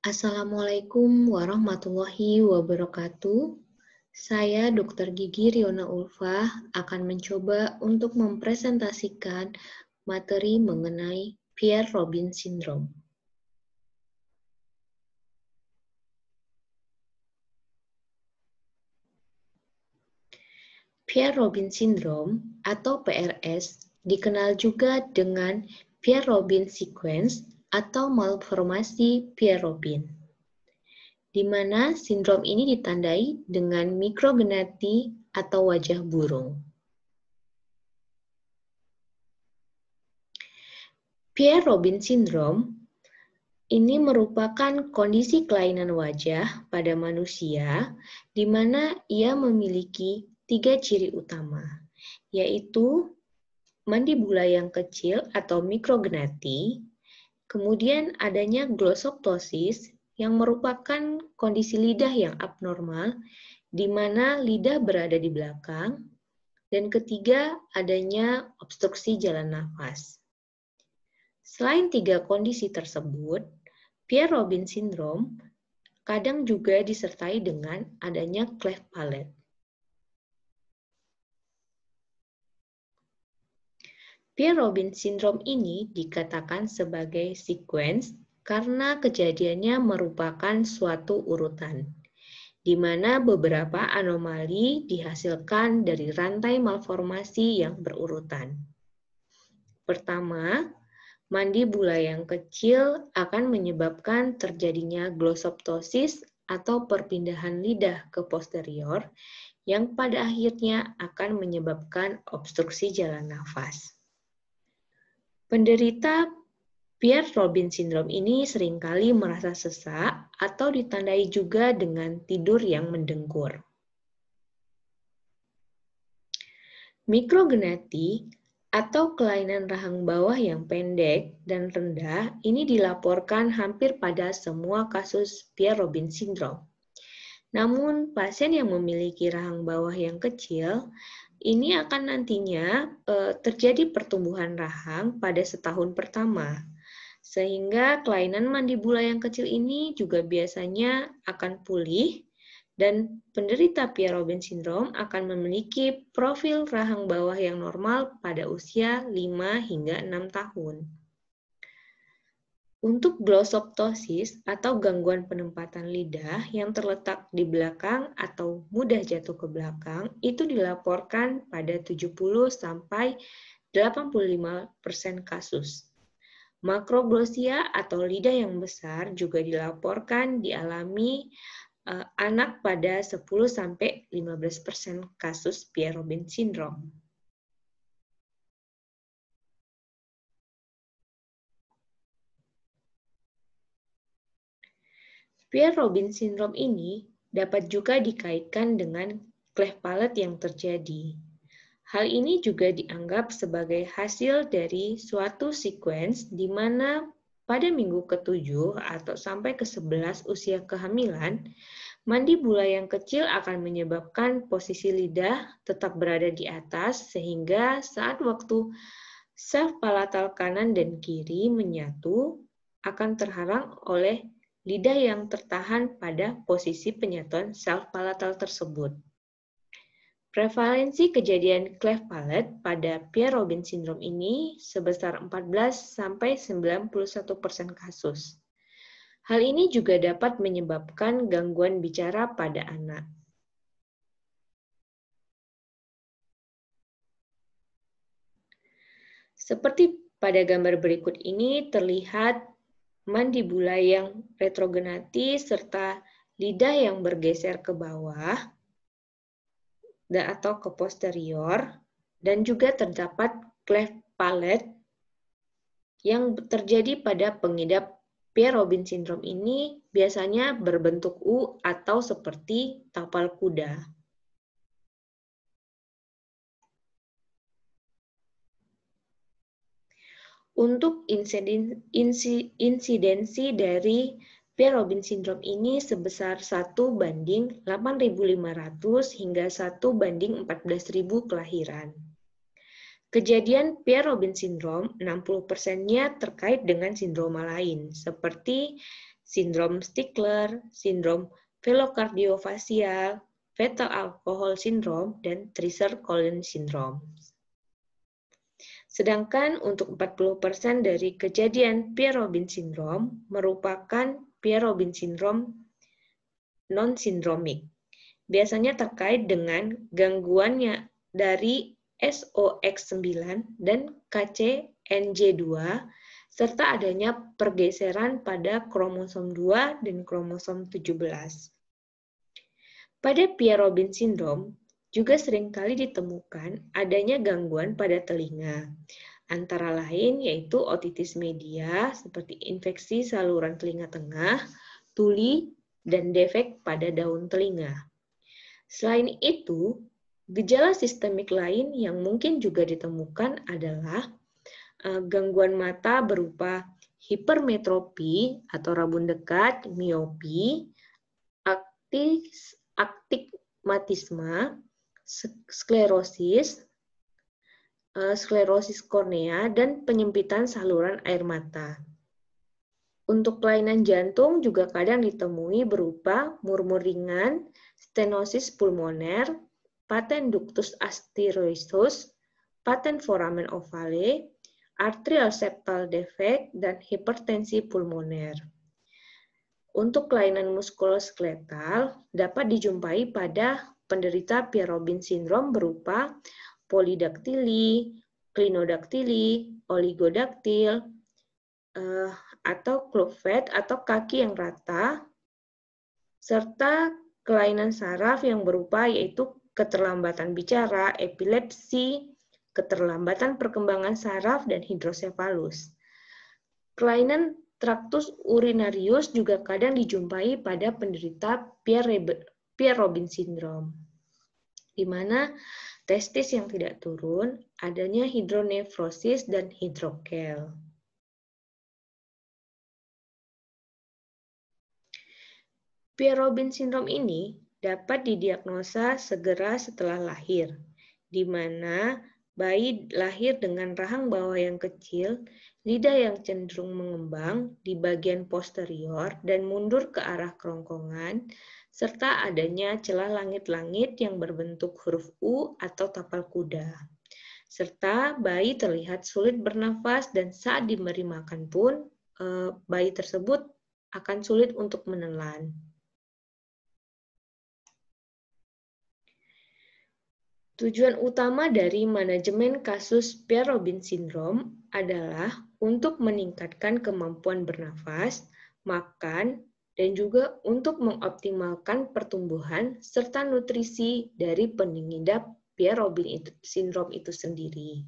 Assalamualaikum warahmatullahi wabarakatuh. Saya Dr. Gigi Riona Ulfah akan mencoba untuk mempresentasikan materi mengenai Pierre-Robin Syndrome. Pierre-Robin Syndrome atau PRS dikenal juga dengan Pierre-Robin Sequence atau malformasi Pierre-Robin, di mana sindrom ini ditandai dengan mikrogenati atau wajah burung. Pierre-Robin Syndrome ini merupakan kondisi kelainan wajah pada manusia di mana ia memiliki 3 ciri utama, yaitu mandibula yang kecil atau mikrogenati, kemudian adanya glossoptosis yang merupakan kondisi lidah yang abnormal di mana lidah berada di belakang, dan ketiga adanya obstruksi jalan nafas. Selain 3 kondisi tersebut, Pierre-Robin Syndrome kadang juga disertai dengan adanya cleft palate. Pierre-Robin Syndrome ini dikatakan sebagai sequence karena kejadiannya merupakan suatu urutan, di mana beberapa anomali dihasilkan dari rantai malformasi yang berurutan. Pertama, mandibula yang kecil akan menyebabkan terjadinya glossoptosis atau perpindahan lidah ke posterior yang pada akhirnya akan menyebabkan obstruksi jalan nafas. Penderita Pierre-Robin Syndrome ini seringkali merasa sesak atau ditandai juga dengan tidur yang mendengkur. Mikrogenati atau kelainan rahang bawah yang pendek dan rendah ini dilaporkan hampir pada semua kasus Pierre-Robin Syndrome. Namun, pasien yang memiliki rahang bawah yang kecil ini akan nantinya terjadi pertumbuhan rahang pada setahun pertama, sehingga kelainan mandibula yang kecil ini juga biasanya akan pulih dan penderita Pierre-Robin Syndrome akan memiliki profil rahang bawah yang normal pada usia 5 hingga 6 tahun. Untuk glossoptosis atau gangguan penempatan lidah yang terletak di belakang atau mudah jatuh ke belakang itu dilaporkan pada 70–85% kasus. Makroglossia atau lidah yang besar juga dilaporkan dialami anak pada 10–15% kasus Pierre-Robin Syndrome. Pierre-Robin Syndrome ini dapat juga dikaitkan dengan cleft palate yang terjadi. Hal ini juga dianggap sebagai hasil dari suatu sequence di mana pada minggu ke-7 atau sampai ke-11 usia kehamilan, mandibula yang kecil akan menyebabkan posisi lidah tetap berada di atas sehingga saat waktu self palatal kanan dan kiri menyatu akan terhalang oleh lidah yang tertahan pada posisi penyatuan self palatal tersebut. Prevalensi kejadian cleft palate pada Pierre-Robin Syndrome ini sebesar 14–91% kasus. Hal ini juga dapat menyebabkan gangguan bicara pada anak. Seperti pada gambar berikut ini terlihat mandibula yang retrogenati serta lidah yang bergeser ke bawah atau ke posterior, dan juga terdapat cleft palate yang terjadi pada pengidap Pierre-Robin Syndrome ini biasanya berbentuk U atau seperti tapal kuda. Untuk insidensi dari Pierre-Robin Syndrome ini sebesar 1/8.500 hingga 1/14.000 kelahiran. Kejadian Pierre-Robin Syndrome 60%-nya terkait dengan sindroma lain, seperti sindrom Stickler, sindrom velocardiofasial, fetal alcohol syndrome, dan Treacher-Collins syndrome. Sedangkan untuk 40% dari kejadian Pierre-Robin syndrome merupakan Pierre-Robin syndrome non-sindromik. Biasanya terkait dengan gangguannya dari SOX9 dan KCNJ2 serta adanya pergeseran pada kromosom 2 dan kromosom 17. Pada Pierre-Robin syndrome juga seringkali ditemukan adanya gangguan pada telinga, antara lain yaitu otitis media seperti infeksi saluran telinga tengah, tuli, dan defek pada daun telinga. Selain itu, gejala sistemik lain yang mungkin juga ditemukan adalah gangguan mata berupa hipermetropi atau rabun dekat, miopi, astigmatisme, sklerosis kornea, dan penyempitan saluran air mata. Untuk kelainan jantung juga kadang ditemui berupa murmur ringan, stenosis pulmoner, patent ductus arteriosus, patent foramen ovale, atrial septal defect, dan hipertensi pulmoner. Untuk kelainan muskuloskeletal dapat dijumpai pada penderita Pierre-Robin syndrome berupa polidaktili, klinodaktili, oligodaktil, atau clubfoot atau kaki yang rata, serta kelainan saraf yang berupa yaitu keterlambatan bicara, epilepsi, keterlambatan perkembangan saraf, dan hidrosefalus. Kelainan traktus urinarius juga kadang dijumpai pada penderita Pierre-Robin syndrome, di mana testis yang tidak turun, adanya hidronefrosis dan hidrokel. Pierre-Robin syndrome ini dapat didiagnosa segera setelah lahir, di mana bayi lahir dengan rahang bawah yang kecil, lidah yang cenderung mengembang di bagian posterior dan mundur ke arah kerongkongan, serta adanya celah langit-langit yang berbentuk huruf U atau tapal kuda. Serta bayi terlihat sulit bernafas dan saat diberi makan pun bayi tersebut akan sulit untuk menelan. Tujuan utama dari manajemen kasus Pierre-Robin syndrome adalah untuk meningkatkan kemampuan bernafas, makan, dan juga untuk mengoptimalkan pertumbuhan serta nutrisi dari pengidap Pierre-Robin syndrome itu sendiri.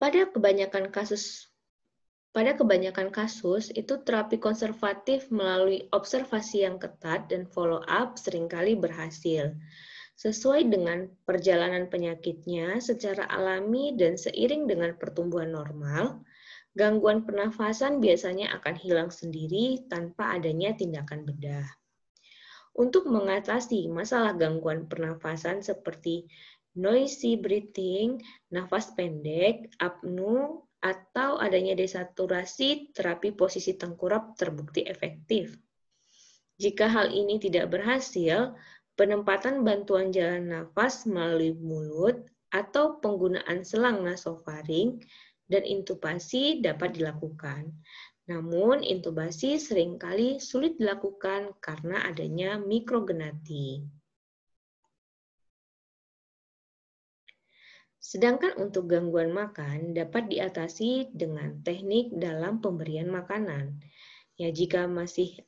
Pada kebanyakan kasus, itu terapi konservatif melalui observasi yang ketat dan follow-up seringkali berhasil. Sesuai dengan perjalanan penyakitnya secara alami dan seiring dengan pertumbuhan normal, gangguan pernafasan biasanya akan hilang sendiri tanpa adanya tindakan bedah. Untuk mengatasi masalah gangguan pernafasan seperti noisy breathing, nafas pendek, apnu, atau adanya desaturasi, terapi posisi tengkurap terbukti efektif. Jika hal ini tidak berhasil, penempatan bantuan jalan nafas melalui mulut atau penggunaan selang nasofaring dan intubasi dapat dilakukan. Namun, intubasi seringkali sulit dilakukan karena adanya mikrogenati. Sedangkan untuk gangguan makan dapat diatasi dengan teknik dalam pemberian makanan. Ya, jika masih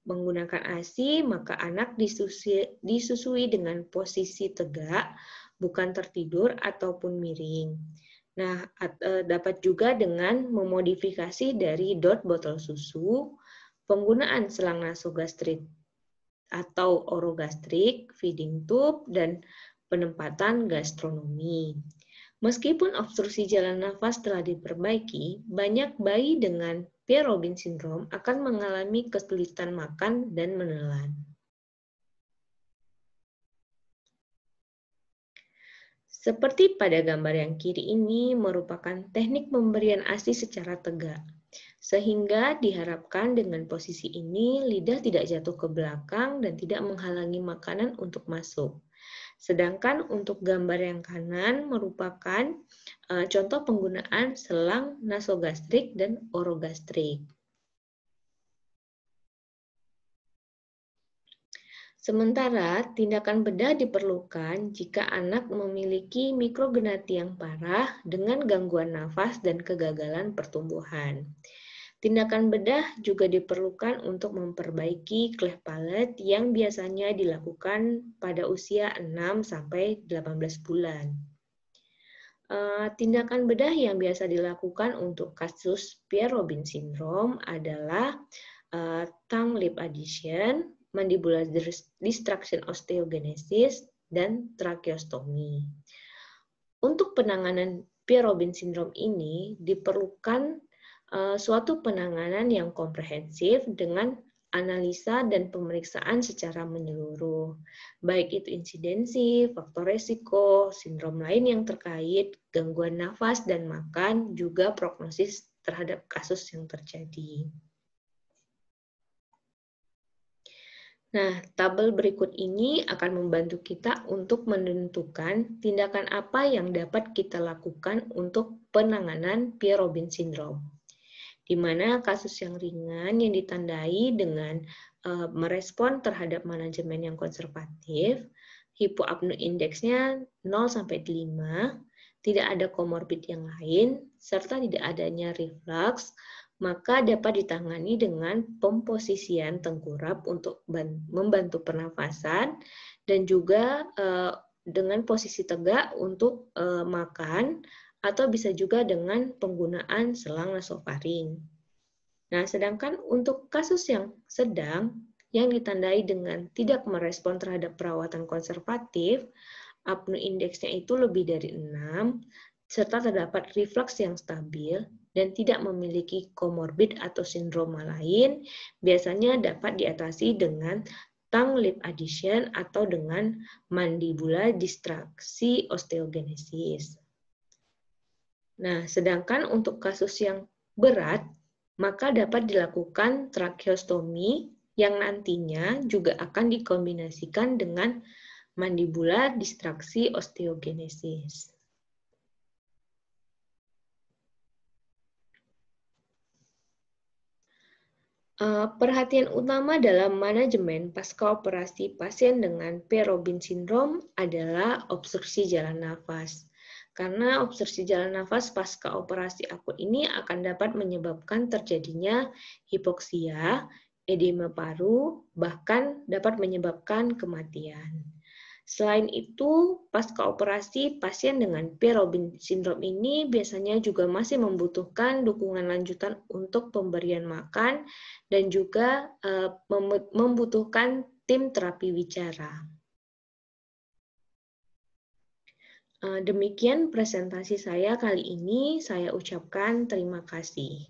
menggunakan ASI, maka anak disusui dengan posisi tegak, bukan tertidur ataupun miring. Nah, dapat juga dengan memodifikasi dari DOT botol susu, penggunaan selang nasogastrik atau orogastrik, feeding tube, dan penempatan gastronomi. Meskipun obstruksi jalan nafas telah diperbaiki, banyak bayi dengan Pierre-Robin syndrome akan mengalami kesulitan makan dan menelan. Seperti pada gambar yang kiri ini merupakan teknik pemberian ASI secara tegak. Sehingga diharapkan dengan posisi ini lidah tidak jatuh ke belakang dan tidak menghalangi makanan untuk masuk. Sedangkan untuk gambar yang kanan merupakan contoh penggunaan selang nasogastrik dan orogastrik. Sementara, tindakan bedah diperlukan jika anak memiliki mikrogenati yang parah dengan gangguan nafas dan kegagalan pertumbuhan. Tindakan bedah juga diperlukan untuk memperbaiki cleft palate yang biasanya dilakukan pada usia 6-18 bulan. Tindakan bedah yang biasa dilakukan untuk kasus Pierre-Robin syndrome adalah tongue lip adhesion, mandibular distraction osteogenesis, dan tracheostomy. Untuk penanganan Pierre-Robin syndrome ini diperlukan suatu penanganan yang komprehensif dengan analisa dan pemeriksaan secara menyeluruh, baik itu insidensi, faktor resiko, sindrom lain yang terkait, gangguan nafas dan makan, juga prognosis terhadap kasus yang terjadi. Nah, tabel berikut ini akan membantu kita untuk menentukan tindakan apa yang dapat kita lakukan untuk penanganan Pierre-Robin syndrome, di mana kasus yang ringan yang ditandai dengan merespon terhadap manajemen yang konservatif, hipoapnea indeksnya 0-5, tidak ada komorbid yang lain, serta tidak adanya reflux, maka dapat ditangani dengan pemposisian tengkurap untuk membantu pernafasan dan juga dengan posisi tegak untuk makan, atau bisa juga dengan penggunaan selang nasofaring. Nah, sedangkan untuk kasus yang sedang yang ditandai dengan tidak merespon terhadap perawatan konservatif, apnea indeksnya itu lebih dari 6, serta terdapat reflux yang stabil dan tidak memiliki komorbid atau sindroma lain, biasanya dapat diatasi dengan tongue lip adhesion atau dengan mandibular distraksi osteogenesis. Nah, sedangkan untuk kasus yang berat, maka dapat dilakukan tracheostomy yang nantinya juga akan dikombinasikan dengan mandibular distraksi osteogenesis. Perhatian utama dalam manajemen pasca operasi pasien dengan Pierre-Robin syndrome adalah obstruksi jalan nafas. Karena obstruksi jalan nafas pasca operasi akut ini akan dapat menyebabkan terjadinya hipoksia, edema paru, bahkan dapat menyebabkan kematian. Selain itu, pasca operasi, pasien dengan Pierre-Robin syndrome ini biasanya juga masih membutuhkan dukungan lanjutan untuk pemberian makan dan juga membutuhkan tim terapi wicara. Demikian presentasi saya kali ini. Saya ucapkan terima kasih.